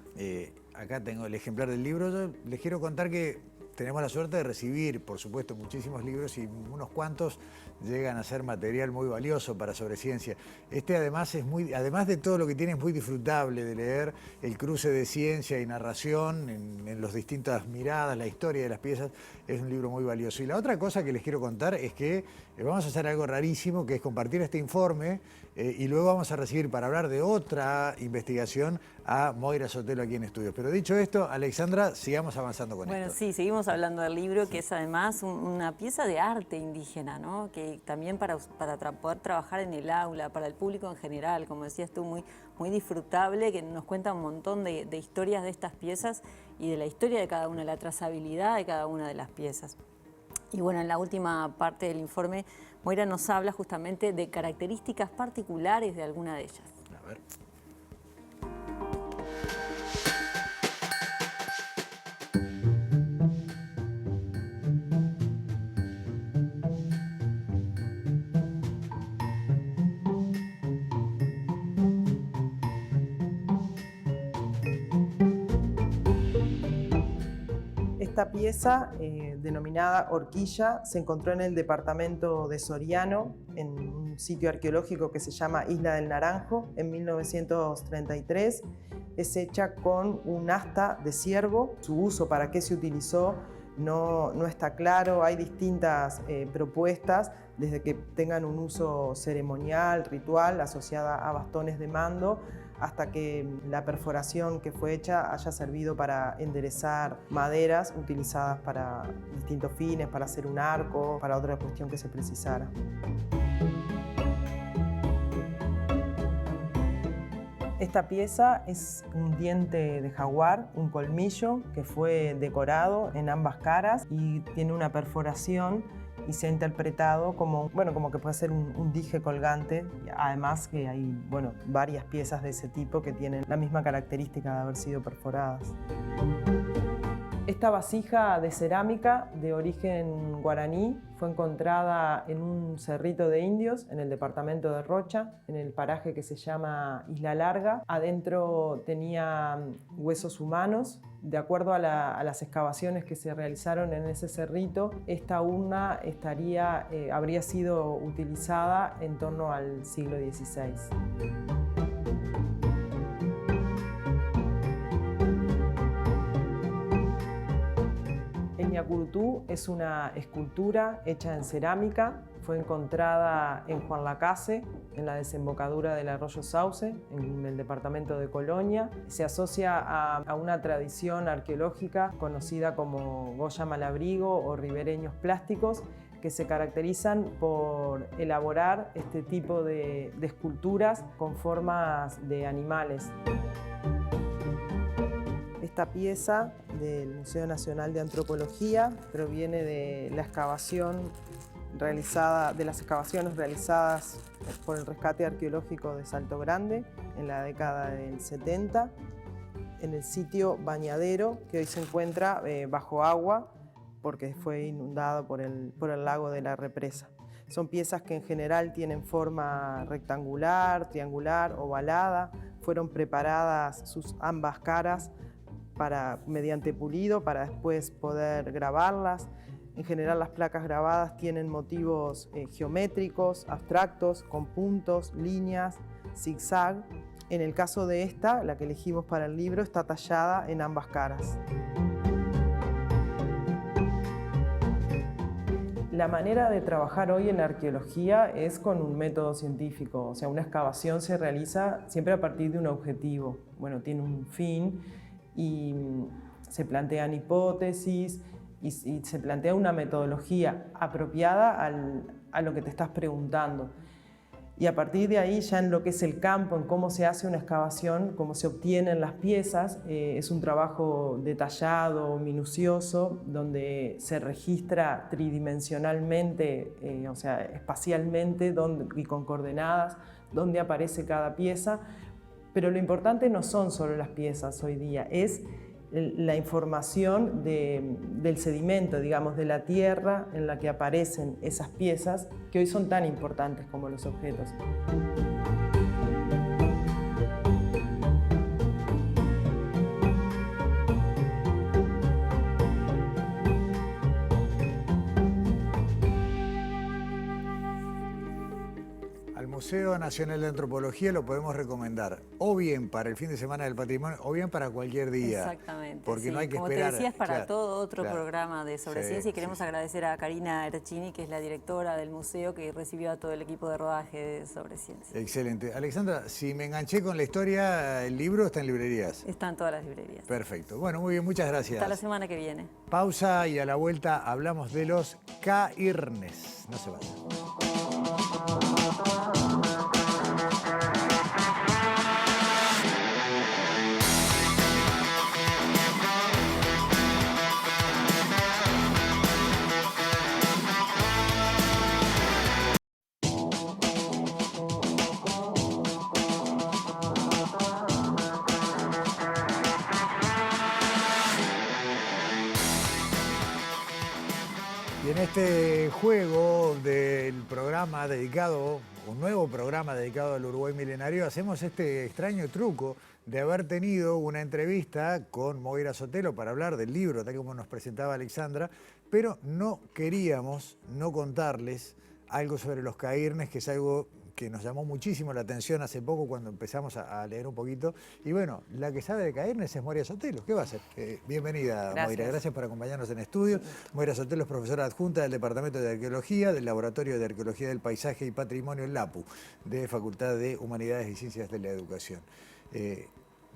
acá tengo el ejemplar del libro. Yo les quiero contar que tenemos la suerte de recibir, por supuesto, muchísimos libros y unos cuantos llegan a ser material muy valioso para Sobreciencia. Este además además de todo lo que tiene, es muy disfrutable de leer, el cruce de ciencia y narración en las distintas miradas, la historia de las piezas, es un libro muy valioso. Y la otra cosa que les quiero contar es que vamos a hacer algo rarísimo, que es compartir este informe y luego vamos a recibir para hablar de otra investigación a Moira Sotelo aquí en estudios. Pero dicho esto, Alexandra, sigamos avanzando con esto. Bueno, sí, seguimos hablando del libro, que es además una pieza de arte indígena, ¿no? Que también para poder trabajar en el aula, para el público en general, como decías tú, muy disfrutable, que nos cuenta un montón de historias de estas piezas y de la historia de cada una, la trazabilidad de cada una de las piezas. Y bueno, en la última parte del informe, Moira nos habla justamente de características particulares de alguna de ellas. A ver. Esta pieza, denominada Horquilla, se encontró en el departamento de Soriano, en un sitio arqueológico que se llama Isla del Naranjo, en 1933. Es hecha con un asta de ciervo. Su uso, para qué se utilizó, no está claro. Hay distintas propuestas, desde que tengan un uso ceremonial, ritual, asociada a bastones de mando, hasta que la perforación que fue hecha haya servido para enderezar maderas utilizadas para distintos fines, para hacer un arco, para otra cuestión que se precisara. Esta pieza es un diente de jaguar, un colmillo que fue decorado en ambas caras y tiene una perforación y se ha interpretado como que puede ser un dije colgante. Además que hay varias piezas de ese tipo que tienen la misma característica de haber sido perforadas. Esta vasija de cerámica de origen guaraní fue encontrada en un cerrito de indios en el departamento de Rocha, en el paraje que se llama Isla Larga. Adentro tenía huesos humanos. De acuerdo a las excavaciones que se realizaron en ese cerrito, esta urna habría sido utilizada en torno al siglo XVI. El ñacurutú es una escultura hecha en cerámica. Fue encontrada en Juan Lacase, en la desembocadura del arroyo Sauce, en el departamento de Colonia. Se asocia a una tradición arqueológica conocida como Goya Malabrigo o ribereños plásticos, que se caracterizan por elaborar este tipo de esculturas con formas de animales. Esta pieza del Museo Nacional de Antropología proviene de las excavaciones realizadas por el Rescate Arqueológico de Salto Grande en la década del 70, en el sitio Bañadero, que hoy se encuentra bajo agua porque fue inundado por el lago de la represa. Son piezas que en general tienen forma rectangular, triangular, ovalada. Fueron preparadas sus ambas caras mediante pulido para después poder grabarlas. En general las placas grabadas tienen motivos geométricos, abstractos, con puntos, líneas, zigzag. En el caso de esta, la que elegimos para el libro, está tallada en ambas caras. La manera de trabajar hoy en la arqueología es con un método científico, o sea, una excavación se realiza siempre a partir de un objetivo. Tiene un fin y se plantean hipótesis y se plantea una metodología apropiada a lo que te estás preguntando. Y a partir de ahí, ya en lo que es el campo, en cómo se hace una excavación, cómo se obtienen las piezas, es un trabajo detallado, minucioso, donde se registra tridimensionalmente, o sea, espacialmente y con coordenadas, dónde aparece cada pieza. Pero lo importante no son solo las piezas hoy día, es la información del sedimento, digamos, de la tierra en la que aparecen esas piezas que hoy son tan importantes como los objetos. Museo Nacional de Antropología lo podemos recomendar o bien para el fin de semana del patrimonio o bien para cualquier día. Exactamente. Porque sí. no hay que Como esperar. te decía, es para claro, todo otro claro. programa de Sobre Ciencia y queremos agradecer a Karina Erchini, que es la directora del museo, que recibió a todo el equipo de rodaje de Sobre Ciencia. Excelente. Alexandra, si me enganché con la historia, el libro está en librerías. Está en todas las librerías. Perfecto. Bueno, muy bien, muchas gracias. Hasta la semana que viene. Pausa y a la vuelta hablamos de los cairnes. No se vayan. Y en este juego del programa dedicado, un nuevo programa dedicado al Uruguay milenario, hacemos este extraño truco de haber tenido una entrevista con Moira Sotelo para hablar del libro, tal como nos presentaba Alexandra, pero no queríamos no contarles algo sobre los cairnes, que es algo que nos llamó muchísimo la atención hace poco cuando empezamos a leer un poquito. Y bueno, la que sabe de cairnes es Moira Sotelo. ¿Qué va a hacer? Bienvenida, Gracias. Moira. Gracias por acompañarnos en estudio. Moira Sotelo es profesora adjunta del Departamento de Arqueología del Laboratorio de Arqueología del Paisaje y Patrimonio, el LAPU, de Facultad de Humanidades y Ciencias de la Educación.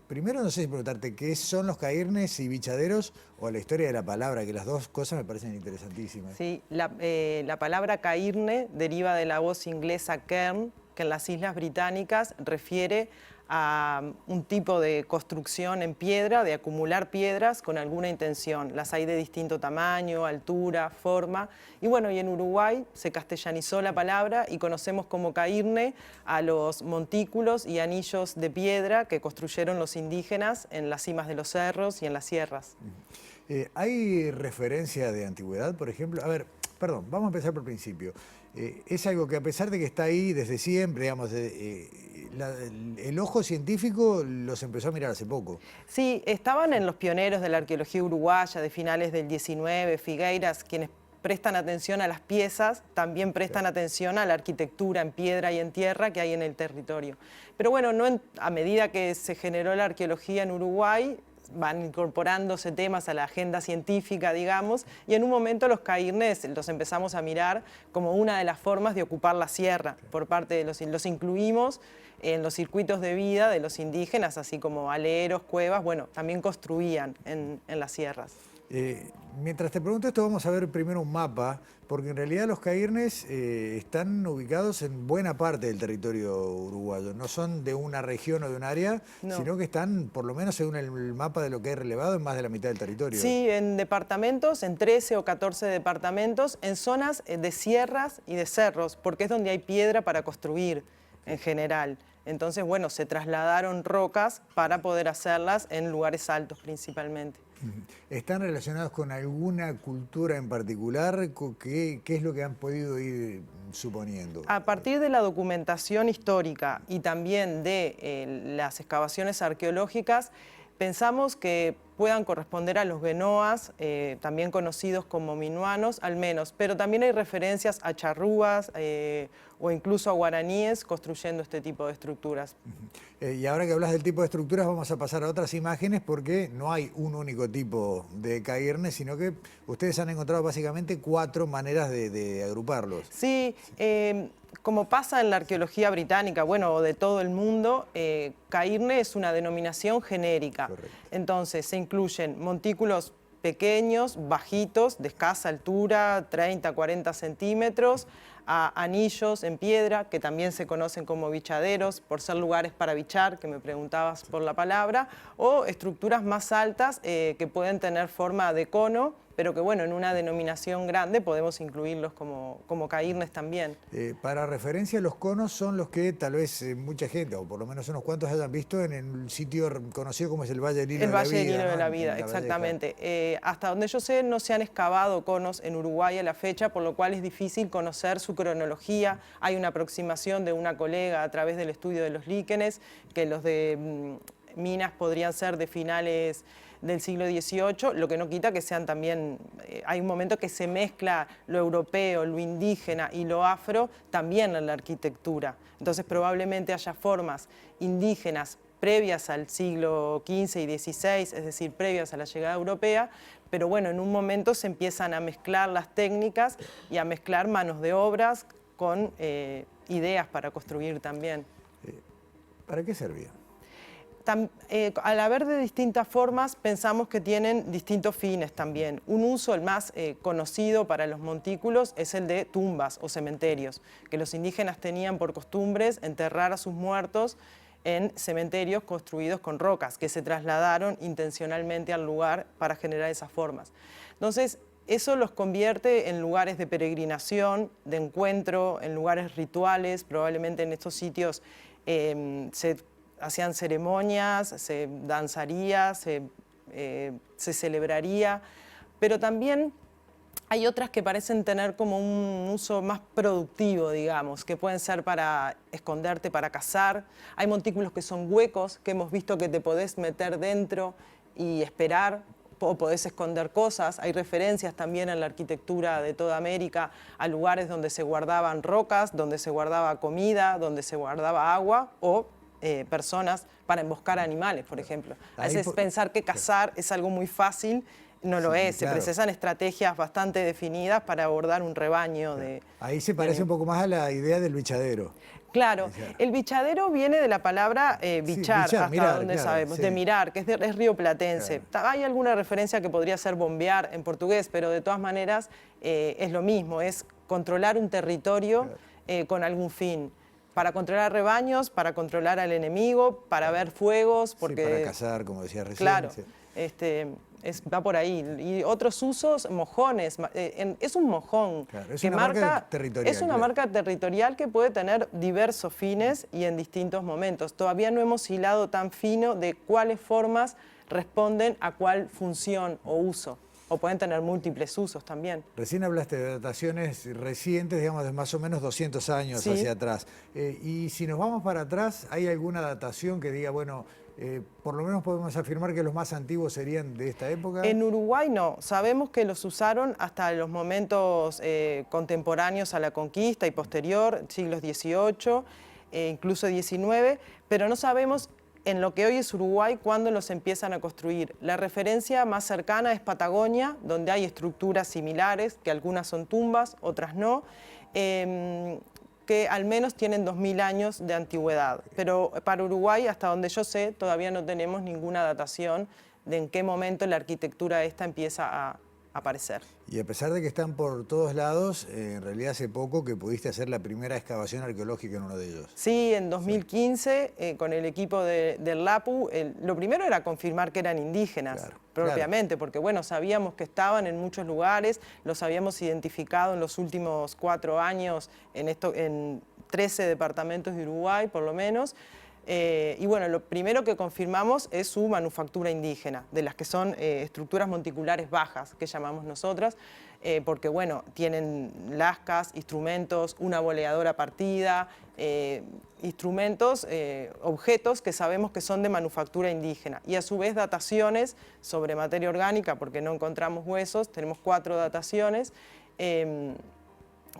Primero, no sé si preguntarte qué son los cairnes y bichaderos o la historia de la palabra, que las dos cosas me parecen interesantísimas. Sí, la palabra cairne deriva de la voz inglesa cairn, que en las Islas Británicas refiere a un tipo de construcción en piedra, de acumular piedras con alguna intención. Las hay de distinto tamaño, altura, forma. Y bueno, y en Uruguay se castellanizó la palabra y conocemos como cairne a los montículos y anillos de piedra que construyeron los indígenas en las cimas de los cerros y en las sierras. ¿Hay referencia de antigüedad, por ejemplo? A ver, perdón, vamos a empezar por el principio. Es algo que a pesar de que está ahí desde siempre, digamos, el ojo científico los empezó a mirar hace poco. Sí, estaban en los pioneros de la arqueología uruguaya de finales del 19, Figueiras, quienes prestan atención a las piezas, también prestan atención a la arquitectura en piedra y en tierra que hay en el territorio. Pero bueno, a medida que se generó la arqueología en Uruguay, van incorporándose temas a la agenda científica, digamos, y en un momento los cairnes los empezamos a mirar como una de las formas de ocupar la sierra por parte de los incluimos en los circuitos de vida de los indígenas, así como aleros, cuevas, bueno, también construían en las sierras. Mientras te pregunto esto, vamos a ver primero un mapa, porque en realidad los cairnes están ubicados en buena parte del territorio uruguayo. No son de una región o de un área, sino que están, por lo menos según el mapa de lo que hay relevado, en más de la mitad del territorio. Sí, en departamentos, en 13 o 14 departamentos, en zonas de sierras y de cerros, porque es donde hay piedra para construir en general. Entonces, bueno, se trasladaron rocas para poder hacerlas en lugares altos principalmente. ¿Están relacionados con alguna cultura en particular? ¿Qué es lo que han podido ir suponiendo? A partir de la documentación histórica y también de las excavaciones arqueológicas, pensamos que puedan corresponder a los guenoas, también conocidos como minuanos, al menos, pero también hay referencias a charrúas o incluso a guaraníes construyendo este tipo de estructuras. Y ahora que hablas del tipo de estructuras, vamos a pasar a otras imágenes porque no hay un único tipo de cairne, sino que ustedes han encontrado básicamente 4 maneras de agruparlos. Sí, como pasa en la arqueología británica, bueno, o de todo el mundo, cairne es una denominación genérica. Correcto. Entonces se incluyen montículos pequeños, bajitos, de escasa altura, 30, 40 centímetros, a anillos en piedra, que también se conocen como bichaderos, por ser lugares para bichar, que me preguntabas por la palabra, o estructuras más altas que pueden tener forma de cono, pero que bueno, en una denominación grande podemos incluirlos como cairnes también. Para referencia, los conos son los que tal vez mucha gente, o por lo menos unos cuantos, hayan visto en el sitio conocido como es el Valle del Hilo de la Vida. El Valle del Hilo de la ¿no? Vida, exactamente. Hasta donde yo sé, no se han excavado conos en Uruguay a la fecha, por lo cual es difícil conocer su cronología. Hay una aproximación de una colega a través del estudio de los líquenes, que los de minas podrían ser de finales del siglo XVIII, lo que no quita que sean también, hay un momento que se mezcla lo europeo, lo indígena y lo afro también en la arquitectura. Entonces probablemente haya formas indígenas previas al siglo XV y XVI, es decir, previas a la llegada europea, pero bueno, en un momento se empiezan a mezclar las técnicas y a mezclar manos de obras con ideas para construir también. ¿Para qué servía? Al haber de distintas formas, pensamos que tienen distintos fines también. Un uso, el más conocido para los montículos, es el de tumbas o cementerios, que los indígenas tenían por costumbres enterrar a sus muertos en cementerios construidos con rocas, que se trasladaron intencionalmente al lugar para generar esas formas. Entonces, eso los convierte en lugares de peregrinación, de encuentro, en lugares rituales. Probablemente en estos sitios se hacían ceremonias, se danzaría, se celebraría, pero también hay otras que parecen tener como un uso más productivo, digamos, que pueden ser para esconderte, para cazar. Hay montículos que son huecos, que hemos visto que te podés meter dentro y esperar, o podés esconder cosas. Hay referencias también en la arquitectura de toda América a lugares donde se guardaban rocas, donde se guardaba comida, donde se guardaba agua o personas para emboscar animales, por ejemplo. A veces pensar que cazar es algo muy fácil, no lo es. Claro. Se precisan estrategias bastante definidas para abordar un rebaño de... Ahí se parece un poco más a la idea del bichadero. Claro, el bichadero viene de la palabra bichar, hasta mirar, donde sabemos, de mirar, que es rioplatense. Claro. Hay alguna referencia que podría ser bombear en portugués, pero de todas maneras es lo mismo, es controlar un territorio con algún fin. Para controlar rebaños, para controlar al enemigo, para ver fuegos, porque... Sí, para cazar, como decía recién. Claro, va por ahí. Y otros usos, mojones. Es un mojón. Claro, es que una marca territorial. Es una marca territorial que puede tener diversos fines y en distintos momentos. Todavía no hemos hilado tan fino de cuáles formas responden a cuál función o uso. O pueden tener múltiples usos también. Recién hablaste de dataciones recientes, digamos, de más o menos 200 años hacia atrás. Y si nos vamos para atrás, ¿hay alguna datación que diga, bueno, por lo menos podemos afirmar que los más antiguos serían de esta época? En Uruguay no. Sabemos que los usaron hasta los momentos contemporáneos a la conquista y posterior, siglos XVIII, incluso XIX, pero no sabemos en lo que hoy es Uruguay cuándo los empiezan a construir. La referencia más cercana es Patagonia, donde hay estructuras similares, que algunas son tumbas, otras no, que al menos tienen 2000 años de antigüedad. Pero para Uruguay, hasta donde yo sé, todavía no tenemos ninguna datación de en qué momento la arquitectura esta empieza a aparecer. Y a pesar de que están por todos lados, en realidad hace poco que pudiste hacer la primera excavación arqueológica en uno de ellos. Sí, en 2015, con el equipo del LAPU, lo primero era confirmar que eran indígenas, propiamente, porque bueno, sabíamos que estaban en muchos lugares, los habíamos identificado en los últimos 4 años en 13 departamentos de Uruguay, por lo menos. Y bueno, lo primero que confirmamos es su manufactura indígena, de las que son estructuras monticulares bajas, que llamamos nosotras, porque bueno, tienen lascas, instrumentos, una boleadora partida, instrumentos, objetos que sabemos que son de manufactura indígena. Y a su vez dataciones sobre materia orgánica, porque no encontramos huesos, tenemos 4 dataciones,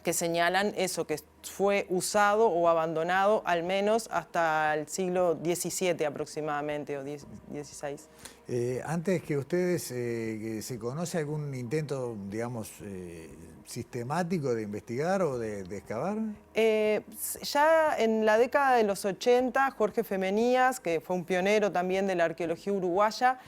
que señalan eso, que fue usado o abandonado al menos hasta el siglo XVII aproximadamente, o XVI. Antes que ustedes, ¿se conoce algún intento, digamos, sistemático de investigar o de excavar? Ya en la década de los 80, Jorge Femenías, que fue un pionero también de la arqueología uruguaya,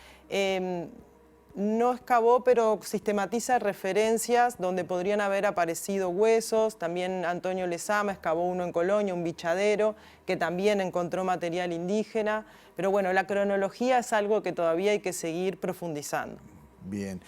no excavó, pero sistematiza referencias donde podrían haber aparecido huesos. También Antonio Lezama excavó uno en Colonia, un bichadero, que también encontró material indígena. Pero bueno, la cronología es algo que todavía hay que seguir profundizando. Bien.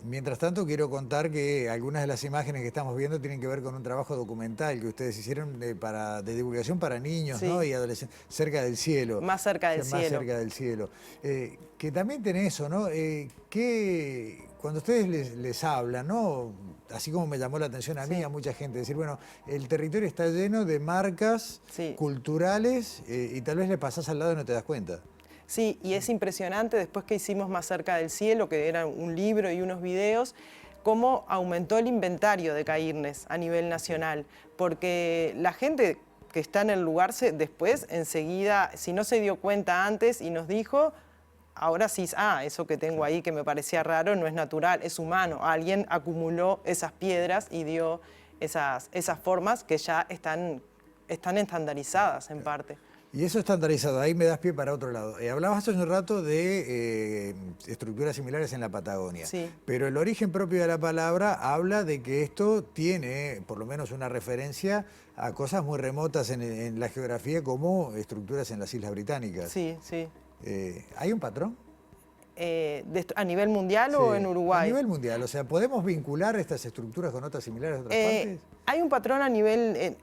Mientras tanto, quiero contar que algunas de las imágenes que estamos viendo tienen que ver con un trabajo documental que ustedes hicieron de divulgación para niños, sí, ¿no? Y adolescentes, cerca del cielo. Más cerca del cielo. Más cerca del cielo. Que también tiene eso, ¿no? Que cuando ustedes les hablan, ¿no? Así como me llamó la atención a mí, a mucha gente, decir, bueno, el territorio está lleno de marcas culturales y tal vez le pasás al lado y no te das cuenta. Sí, y es impresionante, después que hicimos Más cerca del cielo, que era un libro y unos videos, cómo aumentó el inventario de cairnes a nivel nacional, porque la gente que está en el lugar después, enseguida, si no se dio cuenta antes y nos dijo, ahora sí, eso que tengo ahí que me parecía raro no es natural, es humano. Alguien acumuló esas piedras y dio esas formas que ya están estandarizadas en parte. Y eso estandarizado, ahí me das pie para otro lado. Hablabas hace un rato de estructuras similares en la Patagonia, sí, pero el origen propio de la palabra habla de que esto tiene por lo menos una referencia a cosas muy remotas en la geografía como estructuras en las Islas Británicas. Sí, sí. ¿Hay un patrón? ¿A nivel mundial o en Uruguay? A nivel mundial, o sea, ¿podemos vincular estas estructuras con otras similares de otras partes? Hay un patrón a nivel,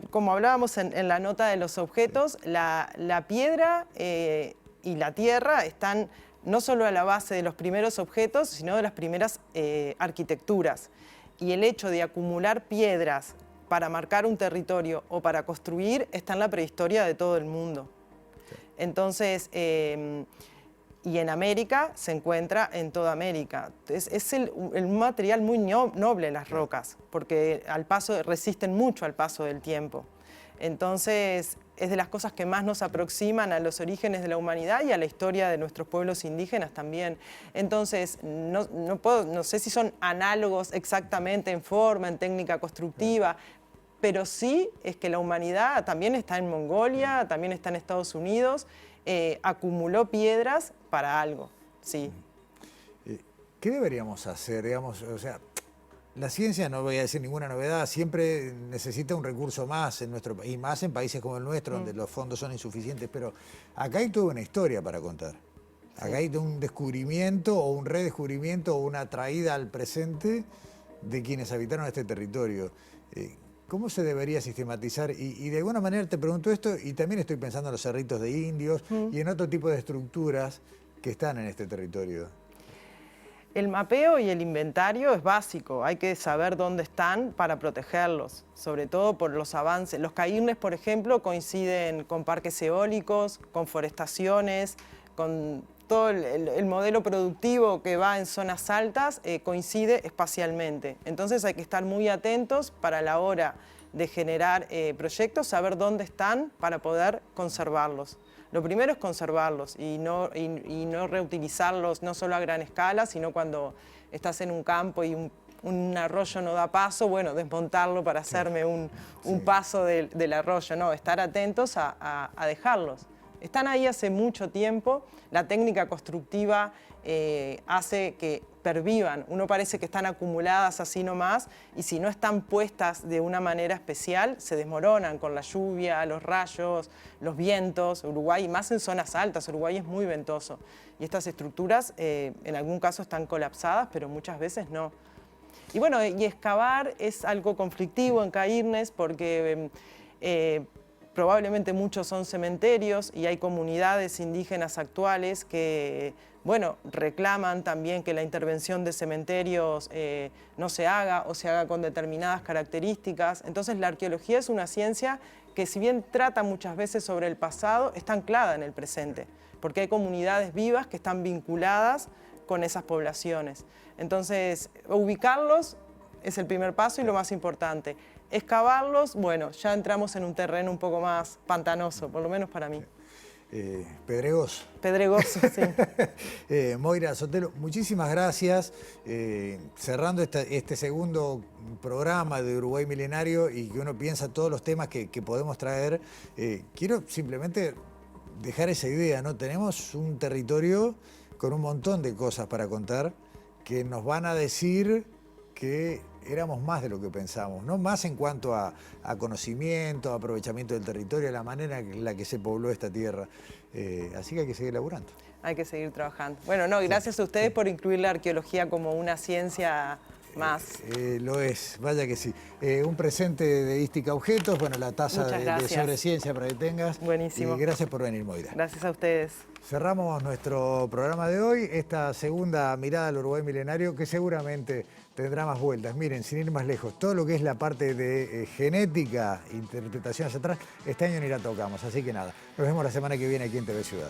como hablábamos en la nota de los objetos, la piedra y la tierra están no solo a la base de los primeros objetos, sino de las primeras arquitecturas. Y el hecho de acumular piedras para marcar un territorio o para construir está en la prehistoria de todo el mundo. Entonces, y en América se encuentra en toda América. Es el material muy noble, las rocas, porque resisten mucho al paso del tiempo. Entonces, es de las cosas que más nos aproximan a los orígenes de la humanidad y a la historia de nuestros pueblos indígenas también. Entonces, no sé si son análogos exactamente en forma, en técnica constructiva, pero sí es que la humanidad también está en Mongolia, también está en Estados Unidos, acumuló piedras para algo, sí. ¿Qué deberíamos hacer? Digamos, o sea, la ciencia, no voy a decir ninguna novedad, siempre necesita un recurso más en nuestro país, y más en países como el nuestro, donde los fondos son insuficientes, pero acá hay toda una historia para contar. Acá hay un descubrimiento o un redescubrimiento o una traída al presente de quienes habitaron este territorio. ¿Cómo se debería sistematizar? Y de alguna manera te pregunto esto, y también estoy pensando en los cerritos de indios y en otro tipo de estructuras que están en este territorio. El mapeo y el inventario es básico, hay que saber dónde están para protegerlos, sobre todo por los avances. Los cairnes, por ejemplo, coinciden con parques eólicos, con forestaciones, con todo el modelo productivo que va en zonas altas, coincide espacialmente. Entonces hay que estar muy atentos para la hora de generar proyectos, saber dónde están para poder conservarlos. Lo primero es conservarlos y no reutilizarlos no solo a gran escala, sino cuando estás en un campo y un arroyo no da paso, bueno, desmontarlo para hacerme un paso del arroyo, no, estar atentos a dejarlos. Están ahí hace mucho tiempo, la técnica constructiva hace que pervivan. Uno parece que están acumuladas así nomás y si no están puestas de una manera especial, se desmoronan con la lluvia, los rayos, los vientos. Uruguay, más en zonas altas, Uruguay es muy ventoso. Y estas estructuras en algún caso están colapsadas, pero muchas veces no. Y bueno, y excavar es algo conflictivo en Cairnes porque probablemente muchos son cementerios y hay comunidades indígenas actuales que, bueno, reclaman también que la intervención de cementerios no se haga o se haga con determinadas características. Entonces la arqueología es una ciencia que si bien trata muchas veces sobre el pasado, está anclada en el presente, porque hay comunidades vivas que están vinculadas con esas poblaciones. Entonces, ubicarlos es el primer paso y lo más importante. Excavarlos, bueno, ya entramos en un terreno un poco más pantanoso, por lo menos para mí. Pedregoso. Pedregoso, sí. Moira Sotelo, muchísimas gracias. Cerrando este segundo programa de Uruguay Milenario y que uno piensa todos los temas que podemos traer, quiero simplemente dejar esa idea, ¿no? Tenemos un territorio con un montón de cosas para contar que nos van a decir que éramos más de lo que pensamos, ¿no? Más en cuanto a conocimiento, a aprovechamiento del territorio, a la manera en la que se pobló esta tierra. Así que hay que seguir laburando. Hay que seguir trabajando. Bueno, no, gracias a ustedes por incluir la arqueología como una ciencia más. Lo es, vaya que sí. Un presente de Ística Objetos, bueno, la taza de sobre ciencia para que tengas. Buenísimo. Y gracias por venir, Moira. Gracias a ustedes. Cerramos nuestro programa de hoy, esta segunda mirada al Uruguay milenario que seguramente tendrá más vueltas. Miren, sin ir más lejos, todo lo que es la parte de genética, interpretación hacia atrás, este año ni la tocamos. Así que nada, nos vemos la semana que viene aquí en TV Ciudad.